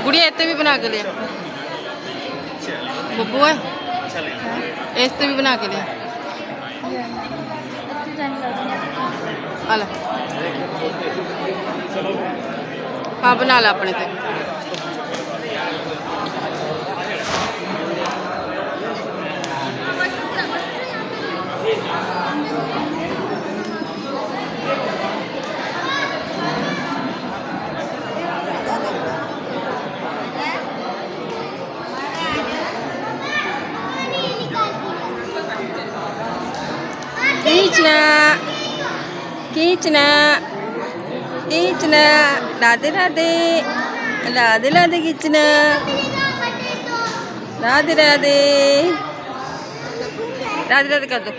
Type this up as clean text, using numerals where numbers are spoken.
गुड़िया इतने भी बना के लिया बब्बू है इतने भी बना के लिया हाँ बना ला अपने से खींचना खींचना खींचना राधे राधे राधे राधे खींचना राधे राधे राधे राधे कर दो।